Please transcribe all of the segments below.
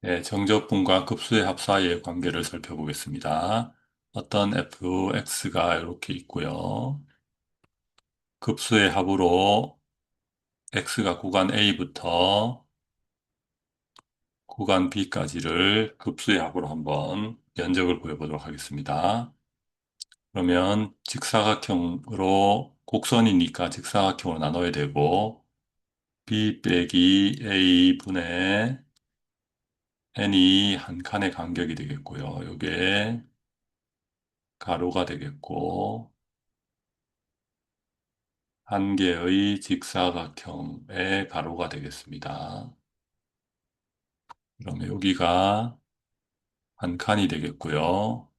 예, 정적분과 급수의 합 사이의 관계를 살펴보겠습니다. 어떤 fx가 이렇게 있고요. 급수의 합으로 x가 구간 A부터 구간 B까지를 급수의 합으로 한번 면적을 구해보도록 하겠습니다. 그러면 직사각형으로 곡선이니까 직사각형으로 나눠야 되고 B 빼기 A 분의 n이 한 칸의 간격이 되겠고요. 이게 가로가 되겠고 한 개의 직사각형의 가로가 되겠습니다. 그러면 여기가 한 칸이 되겠고요.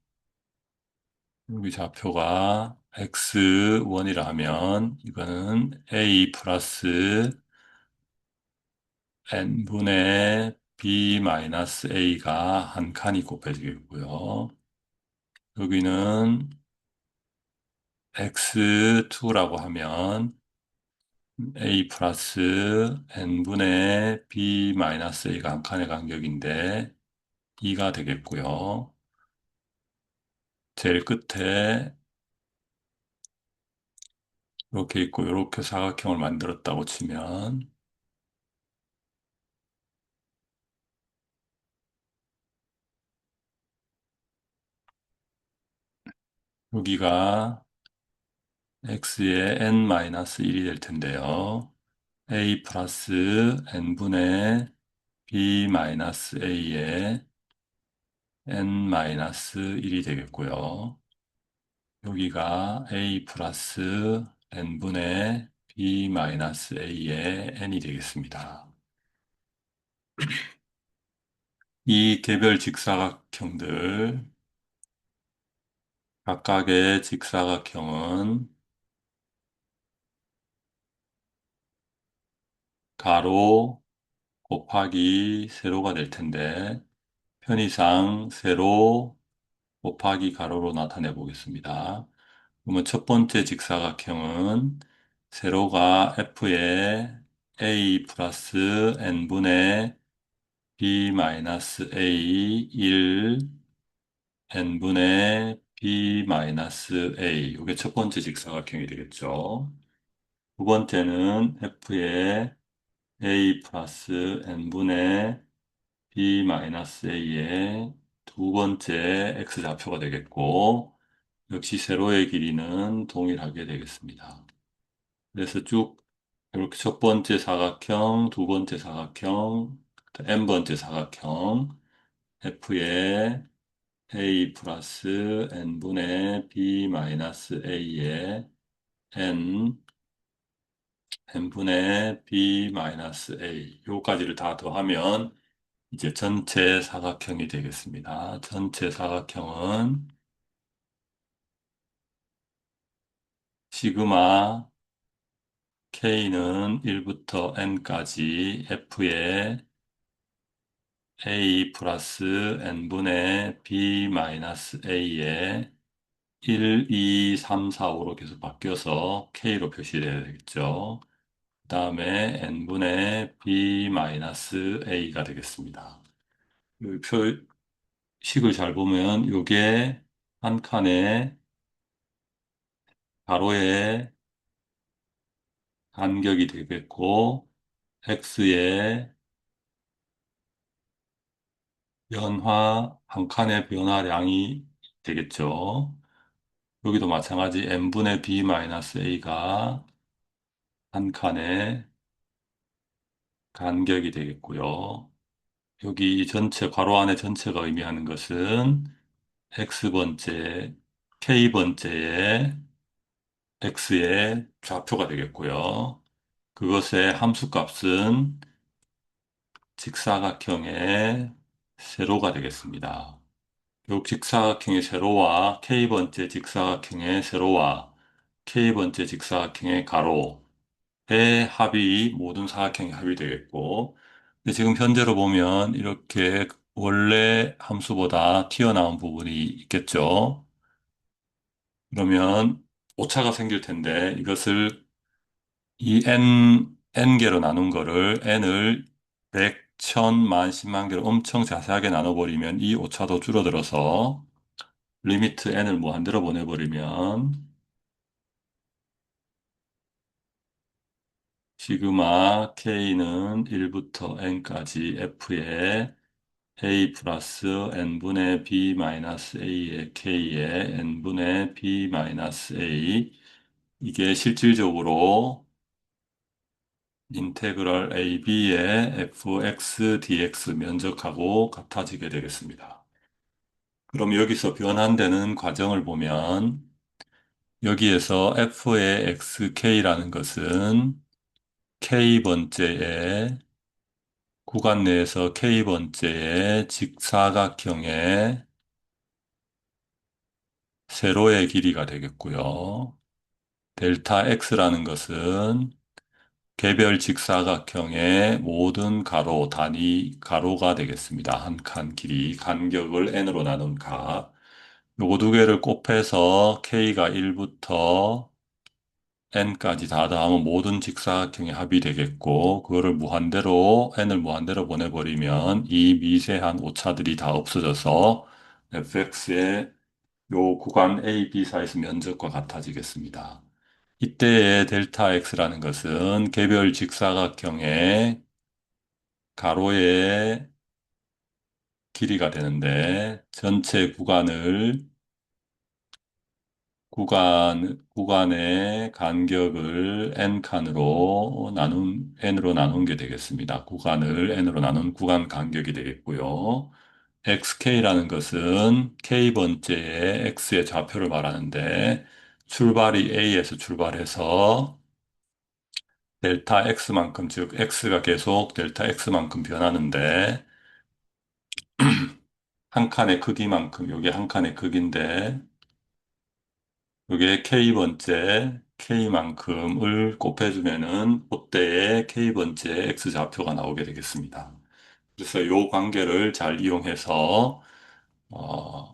여기 좌표가 x1이라 하면 이거는 a 플러스 n분의 b 마이너스 a가 한 칸이 곱해지겠고요. 여기는 x2라고 하면 a 플러스 n분의 b 마이너스 a가 한 칸의 간격인데 2가 되겠고요. 제일 끝에 이렇게 있고 이렇게 사각형을 만들었다고 치면 여기가 x의 n-1이 될 텐데요. a 플러스 n분의 b 마이너스 a의 n-1이 되겠고요. 여기가 a 플러스 n분의 b 마이너스 a의 n이 되겠습니다. 이 개별 직사각형들 각각의 직사각형은 가로 곱하기 세로가 될 텐데 편의상 세로 곱하기 가로로 나타내 보겠습니다. 그러면 첫 번째 직사각형은 세로가 f의 a 플러스 n분의 b 마이너스 a 1 n분의 b 마이너스 a 이게 첫 번째 직사각형이 되겠죠. 두 번째는 f의 a 플러스 n분의 b 마이너스 a의 두 번째 x좌표가 되겠고 역시 세로의 길이는 동일하게 되겠습니다. 그래서 쭉 이렇게 첫 번째 사각형, 두 번째 사각형, n번째 사각형 f의 a 플러스 n분의 b 마이너스 a의 n분의 b 마이너스 a 요까지를 다 더하면 이제 전체 사각형이 되겠습니다. 전체 사각형은 시그마 k는 1부터 n까지 f의 a 플러스 n분의 b 마이너스 a의 1, 2, 3, 4, 5로 계속 바뀌어서 k로 표시되어야 되겠죠. 그 다음에 n분의 b 마이너스 a가 되겠습니다. 이 표식을 잘 보면 이게 한 칸의 가로의 간격이 되겠고 x의 한 칸의 변화량이 되겠죠. 여기도 마찬가지 n분의 b 마이너스 a가 한 칸의 간격이 되겠고요. 여기 이 전체 괄호 안에 전체가 의미하는 것은 x번째, k번째의 x의 좌표가 되겠고요. 그것의 함수값은 직사각형의 세로가 되겠습니다. 요 직사각형의 세로와 k번째 직사각형의 세로와 k번째 직사각형의 가로의 합이 모든 사각형의 합이 되겠고 근데 지금 현재로 보면 이렇게 원래 함수보다 튀어나온 부분이 있겠죠. 그러면 오차가 생길 텐데 이것을 이 n개로 나눈 거를 n을 천, 만, 십만 개를 엄청 자세하게 나눠버리면 이 오차도 줄어들어서 리미트 n을 무한대로 보내버리면 시그마 k는 1부터 n까지 f의 a 플러스 n분의 b 마이너스 a의 k의 n분의 b 마이너스 a 이게 실질적으로 인테그럴 ab의 fx dx 면적하고 같아지게 되겠습니다. 그럼 여기서 변환되는 과정을 보면 여기에서 f의 xk라는 것은 k번째의 구간 내에서 k번째의 직사각형의 세로의 길이가 되겠고요. 델타 x라는 것은 개별 직사각형의 모든 가로, 단위 가로가 되겠습니다. 한 칸 길이, 간격을 n으로 나눈 값. 요거 두 개를 곱해서 k가 1부터 n까지 다 더하면 모든 직사각형의 합이 되겠고, 그거를 무한대로, n을 무한대로 보내버리면 이 미세한 오차들이 다 없어져서 fx의 요 구간 A, B 사이에서 면적과 같아지겠습니다. 이때의 델타 x라는 것은 개별 직사각형의 가로의 길이가 되는데 전체 구간의 간격을 n으로 나눈 게 되겠습니다. 구간을 n으로 나눈 구간 간격이 되겠고요. xk라는 것은 k번째의 x의 좌표를 말하는데 출발이 A에서 출발해서 델타 x만큼, 즉 x가 계속 델타 x만큼 변하는데 한 칸의 크기만큼, 요게 한 칸의 크기인데 요게 k번째 k만큼을 곱해주면은 그때의 k번째 x좌표가 나오게 되겠습니다. 그래서 요 관계를 잘 이용해서 어,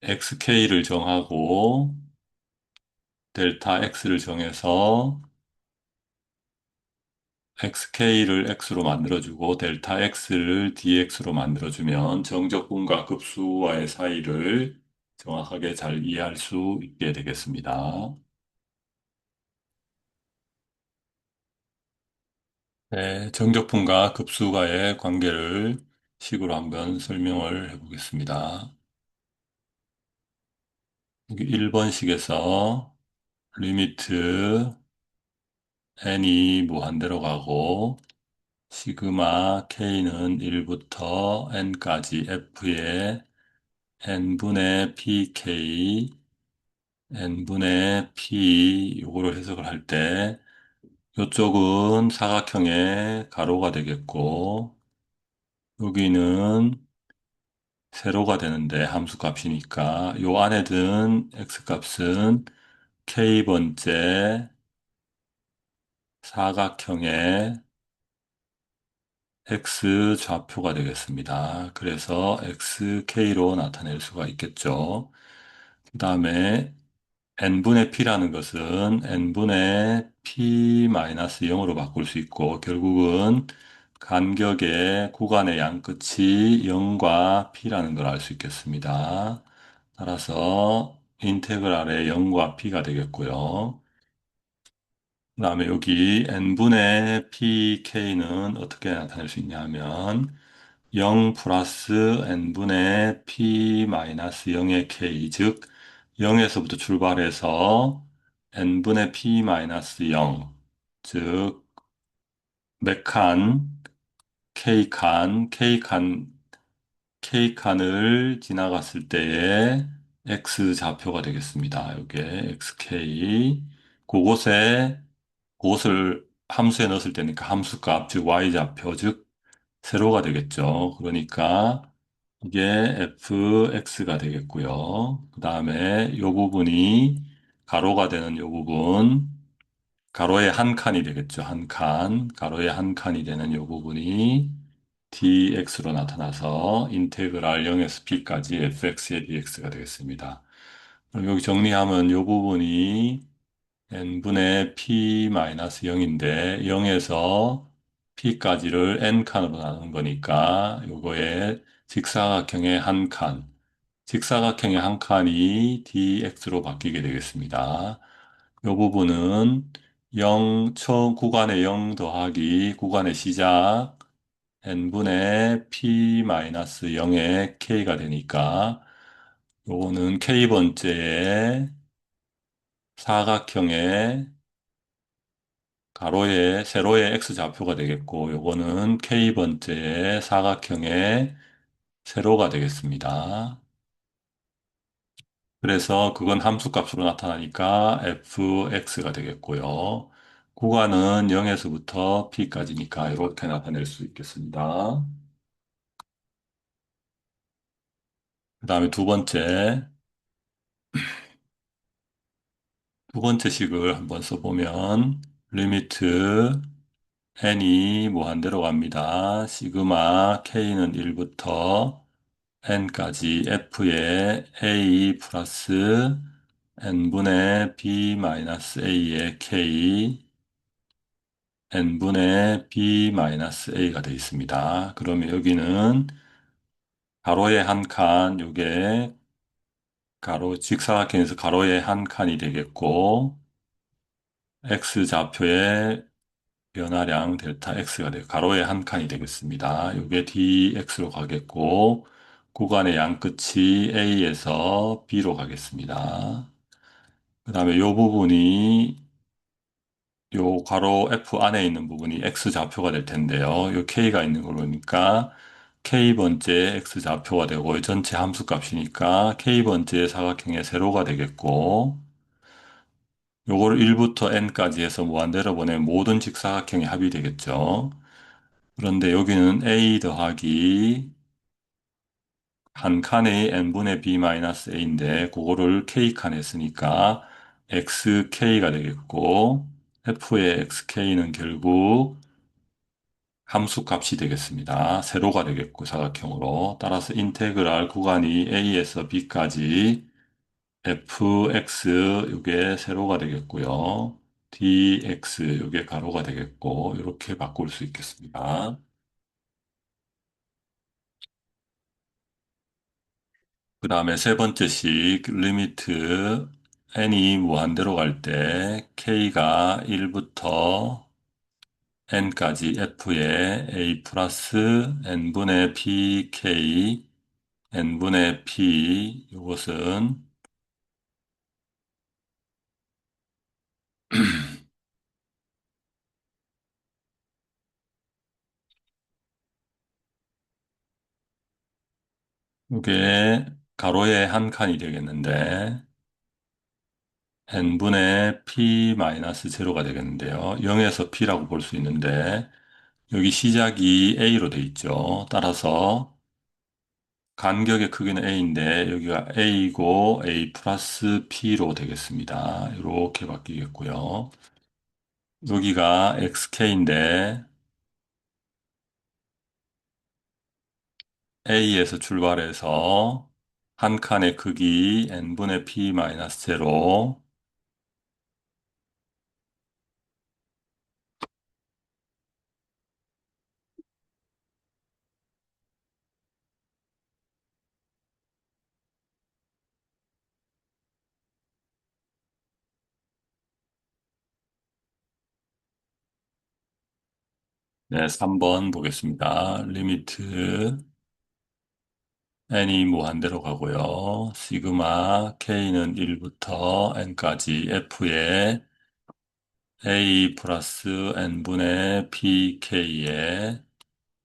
xk를 정하고 델타 x를 정해서 xk를 x로 만들어주고 델타 x를 dx로 만들어주면 정적분과 급수와의 사이를 정확하게 잘 이해할 수 있게 되겠습니다. 네, 정적분과 급수와의 관계를 식으로 한번 설명을 해보겠습니다. 여기 1번식에서 리미트 n이 무한대로 가고 시그마 k는 1부터 n까지 f의 n분의 pk, n분의 p 요거를 해석을 할 때 이쪽은 사각형의 가로가 되겠고 여기는 세로가 되는데 함수값이니까 요 안에 든 x값은 k번째 사각형의 x 좌표가 되겠습니다. 그래서 xk로 나타낼 수가 있겠죠. 그 다음에 n분의 p라는 것은 n분의 p-0으로 바꿀 수 있고 결국은 간격의 구간의 양끝이 0과 p라는 걸 알 수 있겠습니다. 따라서 인테그랄의 0과 p가 되겠고요. 그 다음에 여기 n분의 pk는 어떻게 나타낼 수 있냐 하면 0 플러스 n분의 p 마이너스 0의 k, 즉 0에서부터 출발해서 n분의 p 마이너스 0, 즉 몇 칸, k칸을 지나갔을 때의 x 좌표가 되겠습니다. 이게 xk, 그곳에 그것을 함수에 넣었을 때니까 함수값, 즉 y좌표, 즉 세로가 되겠죠. 그러니까 이게 fx가 되겠고요. 그 다음에 이 부분이 가로가 되는 이 부분, 가로의 한 칸이 되겠죠. 한 칸, 가로의 한 칸이 되는 이 부분이 dx로 나타나서 인테그랄 0에서 b까지 fx의 dx가 되겠습니다. 그럼 여기 정리하면 이 부분이 n분의 p-0인데 0에서 P까지를 N칸으로 나누는 거니까 요거에 직사각형의 한 칸, 직사각형의 한 칸이 dx로 바뀌게 되겠습니다. 요 부분은 0, 초 구간의 0 더하기 구간의 시작 n분의 p-0의 k가 되니까 요거는 k번째의 사각형의 가로의 세로의 x좌표가 되겠고 요거는 k번째의 사각형의 세로가 되겠습니다. 그래서 그건 함수값으로 나타나니까 fx가 되겠고요. 구간은 0에서부터 p까지니까 이렇게 나타낼 수 있겠습니다. 그 다음에 두 번째 식을 한번 써보면 리미트 n이 무한대로 갑니다. 시그마 k는 1부터 n까지 f의 a 플러스 n분의 b 마이너스 a의 k n분의 b 마이너스 a가 되어 있습니다. 그러면 여기는 가로의 한 칸, 요게 직사각형에서 가로의 한 칸이 되겠고 x좌표의 변화량 델타 x가 되고 가로의 한 칸이 되겠습니다. 요게 dx로 가겠고 구간의 양끝이 a에서 b로 가겠습니다. 그 다음에 요 부분이 요 괄호 F 안에 있는 부분이 X좌표가 될 텐데요. 요 K가 있는 걸 보니까 K번째 X좌표가 되고 이 전체 함수값이니까 K번째 사각형의 세로가 되겠고 요거를 1부터 N까지 해서 무한대로 보내면 모든 직사각형의 합이 되겠죠. 그런데 여기는 A 더하기 한 칸의 n분의 b-a인데 그거를 k칸 했으니까 xk가 되겠고 f의 xk는 결국 함수값이 되겠습니다. 세로가 되겠고 사각형으로 따라서 인테그랄 구간이 a에서 b까지 fx 이게 세로가 되겠고요. dx 이게 가로가 되겠고 이렇게 바꿀 수 있겠습니다. 그 다음에 세 번째 식, 리미트 n이 무한대로 갈 때 k가 1부터 n까지 f의 a 플러스 n분의 pk, n분의 p, 이것은 이게 가로의 한 칸이 되겠는데 n분의 p 마이너스 제로가 되겠는데요. 0에서 p라고 볼 수 있는데 여기 시작이 a로 돼 있죠. 따라서 간격의 크기는 A인데 여기가 A이고 A 플러스 P로 되겠습니다. 이렇게 바뀌겠고요. 여기가 XK인데 A에서 출발해서 한 칸의 크기 N분의 P 마이너스 제로 네, 3번 보겠습니다. 리미트 n이 무한대로 가고요. 시그마 k는 1부터 n까지 f의 a 플러스 n분의 pk에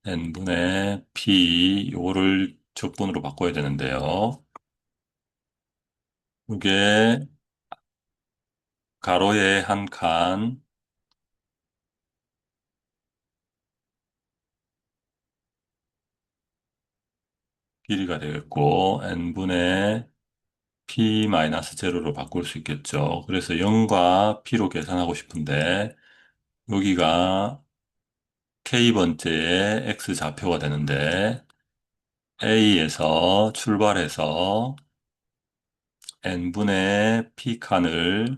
n분의 p 요거를 적분으로 바꿔야 되는데요. 이게 가로의 한 칸 길이가 되겠고 n분의 p 마이너스 제로로 바꿀 수 있겠죠. 그래서 0과 p로 계산하고 싶은데 여기가 k번째의 x좌표가 되는데 a에서 출발해서 n분의 p칸을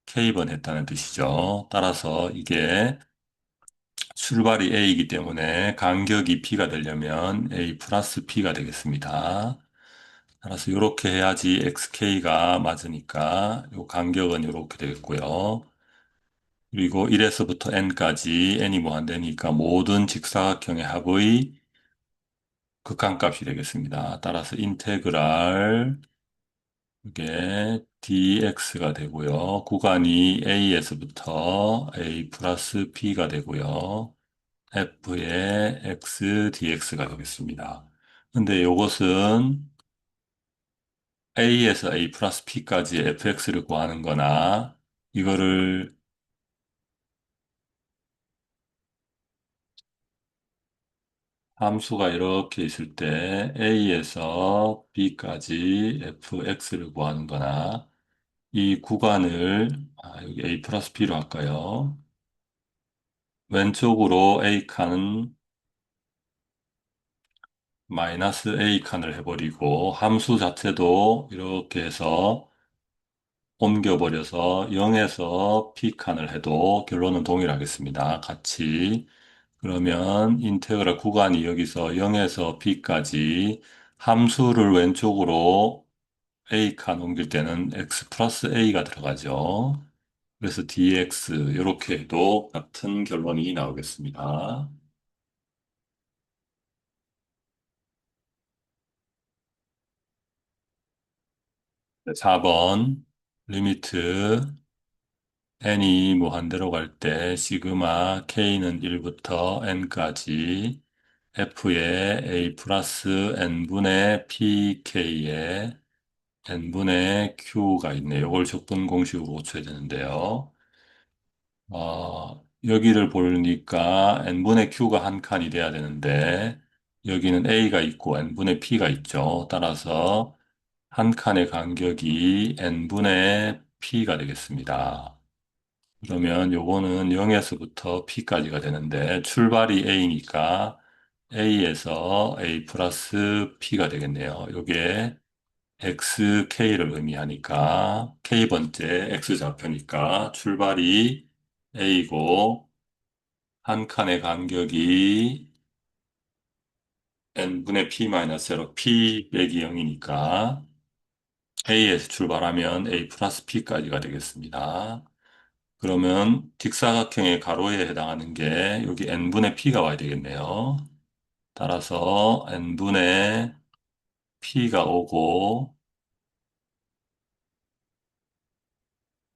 k번 했다는 뜻이죠. 따라서 이게 출발이 A이기 때문에 간격이 P가 되려면 A 플러스 P가 되겠습니다. 따라서 이렇게 해야지 XK가 맞으니까 이 간격은 이렇게 되겠고요. 그리고 1에서부터 n까지 n이 무한대니까 모든 직사각형의 합의 극한값이 되겠습니다. 따라서 인테그랄 이게 dx가 되고요. 구간이 a에서부터 a 플러스 p가 되고요. f의 x dx가 되겠습니다. 근데 이것은 a에서 a 플러스 p까지 fx를 구하는 거나 이거를 함수가 이렇게 있을 때 a에서 b까지 fx를 구하는 거나 이 구간을 여기 a 플러스 b로 할까요? 왼쪽으로 a 칸은 마이너스 a 칸을 해버리고 함수 자체도 이렇게 해서 옮겨버려서 0에서 p 칸을 해도 결론은 동일하겠습니다. 같이 그러면 인테그랄 구간이 여기서 0에서 b까지 함수를 왼쪽으로 a 칸 옮길 때는 x 플러스 a가 들어가죠. 그래서 dx 이렇게 해도 같은 결론이 나오겠습니다. 네, 4번 리미트 n이 무한대로 갈 때 시그마 k는 1부터 n까지 f의 a 플러스 n분의 pk에 n분의 q가 있네요. 이걸 적분 공식으로 고쳐야 되는데요. 여기를 보니까 n분의 q가 한 칸이 돼야 되는데 여기는 a가 있고 n분의 p가 있죠. 따라서 한 칸의 간격이 n분의 p가 되겠습니다. 그러면 요거는 0에서부터 p까지가 되는데 출발이 a니까 a에서 a 플러스 p가 되겠네요. 요게 xk를 의미하니까 k번째 x좌표니까 출발이 a고 한 칸의 간격이 n분의 p-0 p 빼기 0이니까 a에서 출발하면 a 플러스 p까지가 되겠습니다. 그러면 직사각형의 가로에 해당하는 게 여기 n분의 p가 와야 되겠네요. 따라서 n분의 p가 오고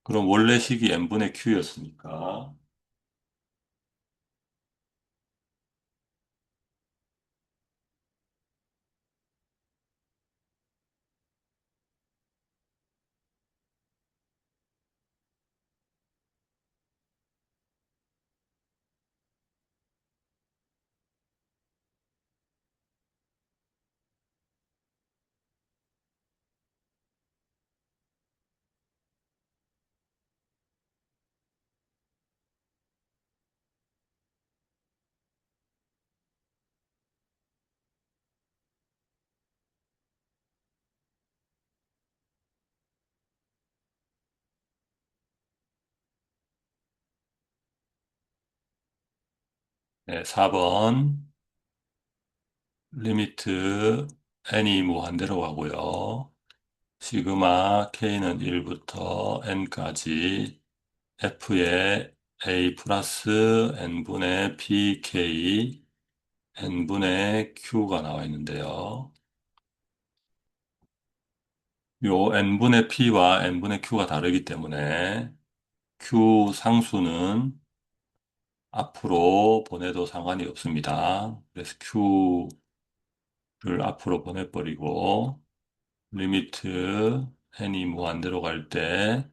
그럼 원래 식이 n분의 q였으니까 네, 4번 리미트 n이 무한대로 가고요. 시그마 k는 1부터 n까지 f의 a 플러스 n분의 pk n분의 q가 나와 있는데요. 요 n분의 p와 n분의 q가 다르기 때문에 q 상수는 앞으로 보내도 상관이 없습니다. 그래서 q를 앞으로 보내버리고 리미트 n이 무한대로 갈 때,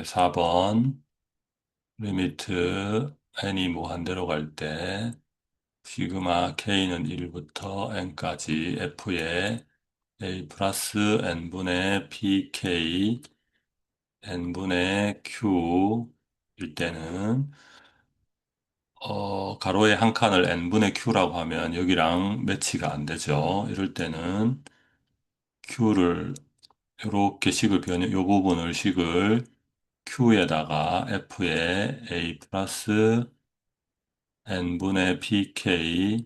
4번 리미트 n이 무한대로 갈 때, 시그마 k는 1부터 n까지 f의 a 플러스 n분의 pk n분의 q 일 때는 가로에 한 칸을 n분의 q라고 하면 여기랑 매치가 안 되죠. 이럴 때는 q를 이렇게 식을 변형, 요 부분을 식을 q에다가 f에 a 플러스 n분의 pk에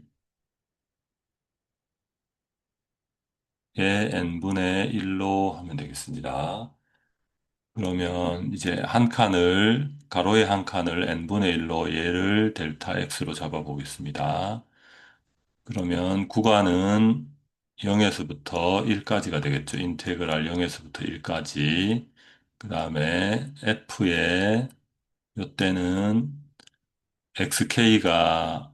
n분의 1로 하면 되겠습니다. 그러면 이제 한 칸을, 가로의 한 칸을 n분의 1로 얘를 델타 x로 잡아 보겠습니다. 그러면 구간은 0에서부터 1까지가 되겠죠. 인테그랄 0에서부터 1까지. 그 다음에 f에 이때는 xk가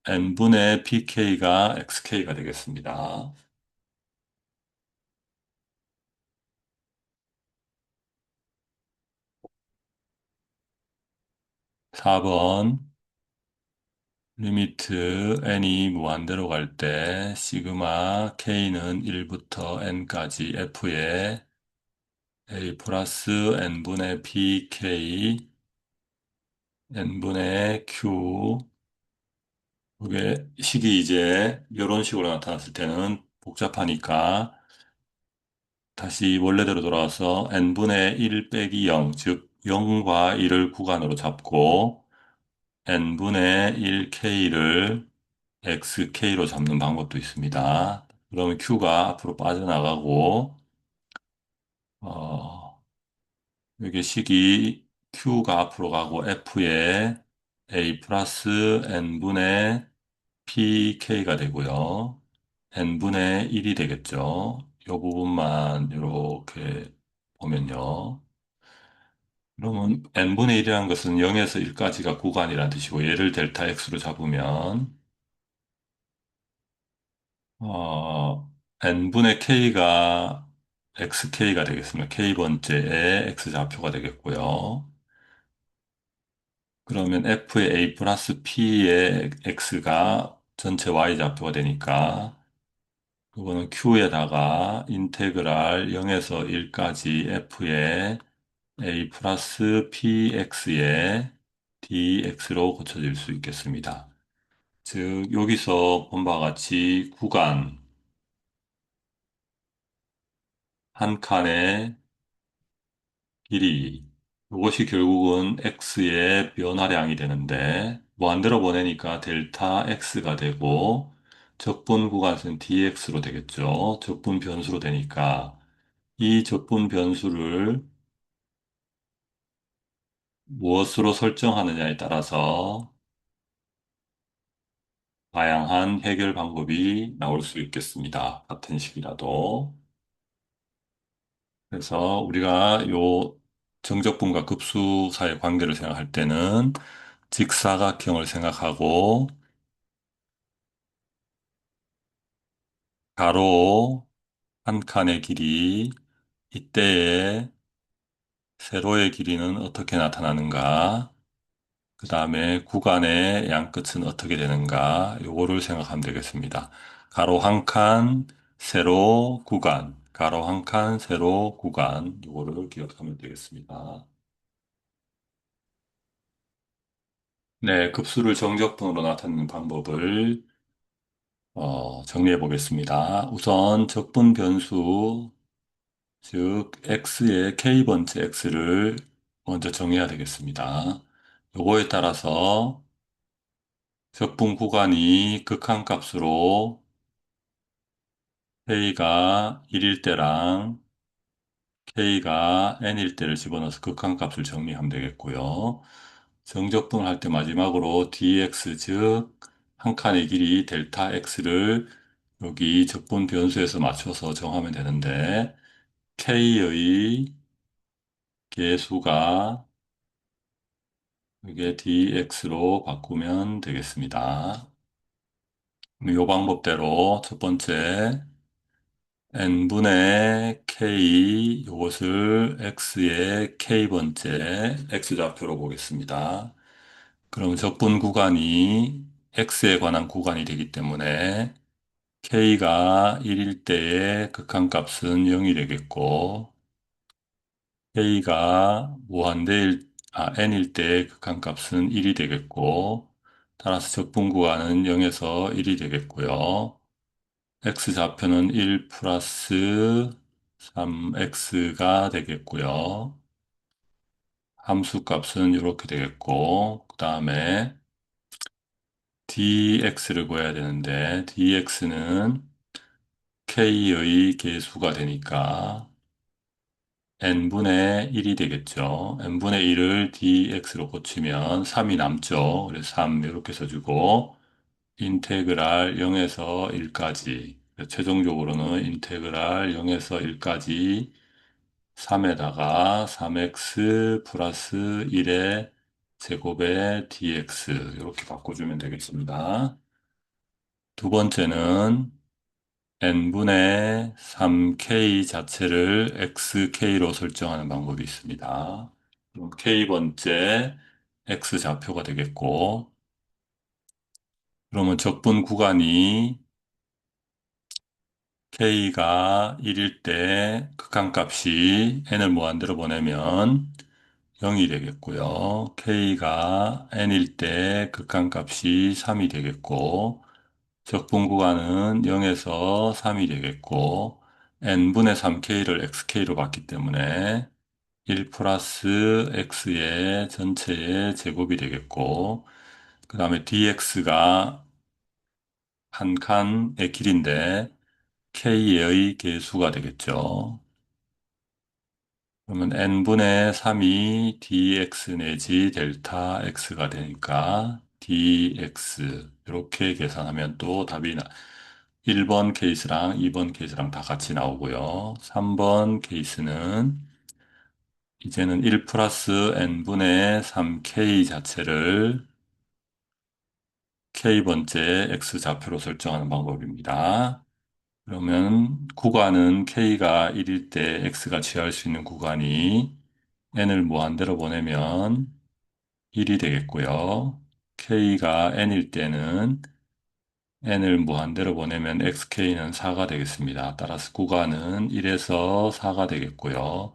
n분의 pk가 xk가 되겠습니다. 4번 리미트 n이 무한대로 갈 때 시그마 k는 1부터 n까지 f에 a 플러스 n분의 pk n분의 q 그게 식이 이제 이런 식으로 나타났을 때는 복잡하니까 다시 원래대로 돌아와서 n분의 1 빼기 0, 즉 0과 1을 구간으로 잡고 n분의 1k를 xk로 잡는 방법도 있습니다. 그러면 q가 앞으로 빠져나가고 어, 이게 식이 q가 앞으로 가고 f에 a 플러스 n분의 pk가 되고요. n분의 1이 되겠죠. 이 부분만 이렇게 보면요. 그러면 n분의 1이라는 것은 0에서 1까지가 구간이라는 뜻이고 얘를 델타 x로 잡으면 n분의 k가 xk가 되겠습니다. k번째의 x좌표가 되겠고요. 그러면 f의 a 플러스 p의 x가 전체 y좌표가 되니까 그거는 q에다가 인테그랄 0에서 1까지 f의 a 플러스 px의 dx로 고쳐질 수 있겠습니다. 즉, 여기서 본 바와 같이 구간 한 칸의 길이, 이것이 결국은 x의 변화량이 되는데, 무한대로 보내니까 델타 x가 되고, 적분 구간은 dx로 되겠죠. 적분 변수로 되니까, 이 적분 변수를 무엇으로 설정하느냐에 따라서 다양한 해결 방법이 나올 수 있겠습니다. 같은 식이라도. 그래서 우리가 요 정적분과 급수 사이의 관계를 생각할 때는 직사각형을 생각하고 가로 한 칸의 길이 이때의 세로의 길이는 어떻게 나타나는가? 그 다음에 구간의 양끝은 어떻게 되는가? 요거를 생각하면 되겠습니다. 가로 한 칸, 세로 구간, 가로 한 칸, 세로 구간, 요거를 기억하면 되겠습니다. 네, 급수를 정적분으로 나타내는 방법을 정리해 보겠습니다. 우선 적분 변수, 즉 x의 k번째 x를 먼저 정해야 되겠습니다. 요거에 따라서 적분 구간이 극한값으로 k가 1일 때랑 k가 n일 때를 집어넣어서 극한값을 정리하면 되겠고요. 정적분을 할 때 마지막으로 dx, 즉 한 칸의 길이 델타 x를 여기 적분 변수에서 맞춰서 정하면 되는데 k의 계수가 이게 dx로 바꾸면 되겠습니다. 이 방법대로 첫 번째 n분의 k 이것을 x의 k번째 x좌표로 보겠습니다. 그럼 적분 구간이 x에 관한 구간이 되기 때문에 k가 1일 때의 극한값은 0이 되겠고 k가 n일 때 극한값은 1이 되겠고, 따라서 적분 구간은 0에서 1이 되겠고요. x좌표는 1 플러스 3x가 되겠고요. 함수값은 이렇게 되겠고, 그 다음에 dx를 구해야 되는데, dx는 k의 계수가 되니까 n분의 1이 되겠죠. n분의 1을 dx로 고치면 3이 남죠. 그래서 3 이렇게 써주고, 인테그랄 0에서 1까지, 최종적으로는 인테그랄 0에서 1까지 3에다가 3x 플러스 1의 제곱의 dx 이렇게 바꿔주면 되겠습니다. 두 번째는 n분의 3k 자체를 xk로 설정하는 방법이 있습니다. 그럼 k번째 x좌표가 되겠고, 그러면 적분 구간이 k가 1일 때 극한값이 n을 무한대로 보내면 0이 되겠고요. k가 n일 때 극한값이 3이 되겠고, 적분 구간은 0에서 3이 되겠고, n분의 3k를 xk로 봤기 때문에 1 플러스 x의 전체의 제곱이 되겠고, 그 다음에 dx가 한 칸의 길인데 k의 계수가 되겠죠. 그러면 n분의 3이 dx 내지 델타 x가 되니까 dx 이렇게 계산하면 또 답이 1번 케이스랑 2번 케이스랑 다 같이 나오고요. 3번 케이스는 이제는 1 플러스 n분의 3k 자체를 k번째 x좌표로 설정하는 방법입니다. 그러면 구간은 k가 1일 때 x가 취할 수 있는 구간이 n을 무한대로 보내면 1이 되겠고요. k가 n일 때는 n을 무한대로 보내면 xk는 4가 되겠습니다. 따라서 구간은 1에서 4가 되겠고요.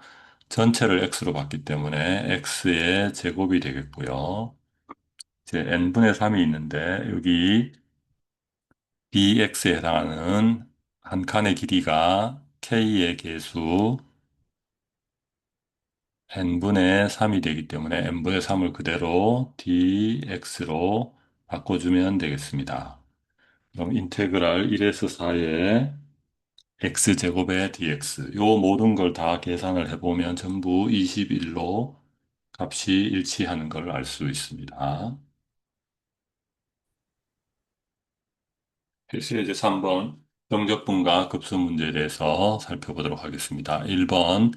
전체를 x로 봤기 때문에 x의 제곱이 되겠고요. 이제 n분의 3이 있는데 여기 dx에 해당하는 한 칸의 길이가 k의 계수 n분의 3이 되기 때문에 n분의 3을 그대로 dx로 바꿔주면 되겠습니다. 그럼 인테그랄 1에서 4의 x제곱의 dx 요 모든 걸 다 계산을 해보면 전부 21로 값이 일치하는 걸 알 수 있습니다. 그래서 이제 3번 정적분과 급수 문제에 대해서 살펴보도록 하겠습니다. 1번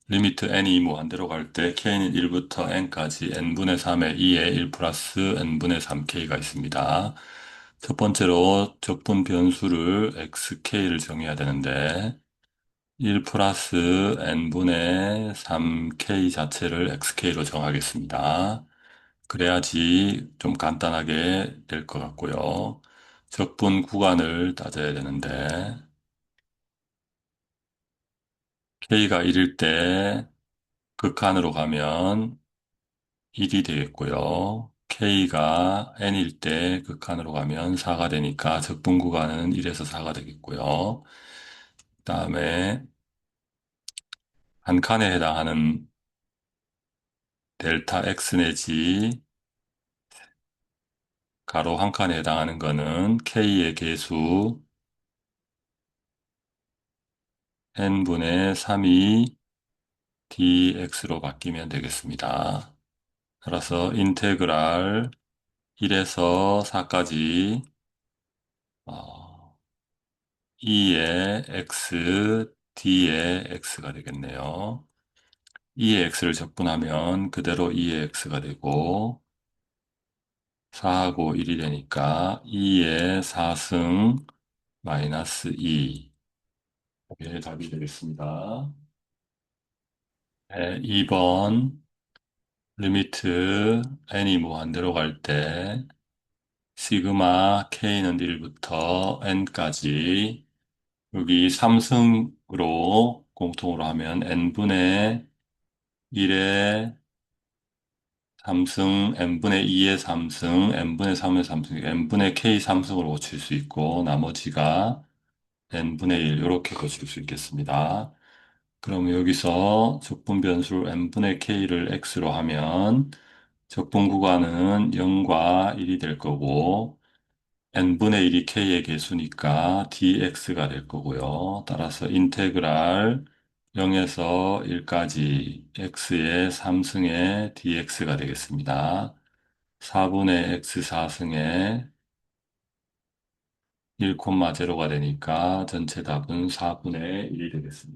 리미트 n이 무한대로 갈 때 k는 1부터 n까지 n분의 3의 2의 1 플러스 n분의 3k가 있습니다. 첫 번째로 적분 변수를 xk를 정해야 되는데 1 플러스 n분의 3k 자체를 xk로 정하겠습니다. 그래야지 좀 간단하게 될 것 같고요. 적분 구간을 따져야 되는데, k가 1일 때 극한으로 가면 1이 되겠고요. k가 n일 때 극한으로 가면 4가 되니까 적분 구간은 1에서 4가 되겠고요. 그 다음에 한 칸에 해당하는 델타 x 내지 가로 한 칸에 해당하는 거는 k의 계수 n분의 3이 dx로 바뀌면 되겠습니다. 따라서 인테그랄 1에서 4까지 2의 x, d의 x가 되겠네요. 2의 x를 적분하면 그대로 2의 x가 되고 4하고 1이 되니까 2의 4승 마이너스 2. 이게 답이 되겠습니다. 네, 2번 리미트 n이 무한대로 갈 때 시그마 k는 1부터 n까지 여기 3승으로 공통으로 하면 n분의 1의 3승, n분의 2의 3승, n분의 3의 3승, n분의 k 3승으로 고칠 수 있고, 나머지가 n분의 1, 이렇게 고칠 수 있겠습니다. 그럼 여기서 적분 변수 n분의 k를 x로 하면 적분 구간은 0과 1이 될 거고 n분의 1이 k의 개수니까 dx가 될 거고요. 따라서 인테그랄 0에서 1까지 x의 3승의 dx가 되겠습니다. 4분의 x 4승의 1,0가 되니까 전체 답은 4분의 1이 되겠습니다.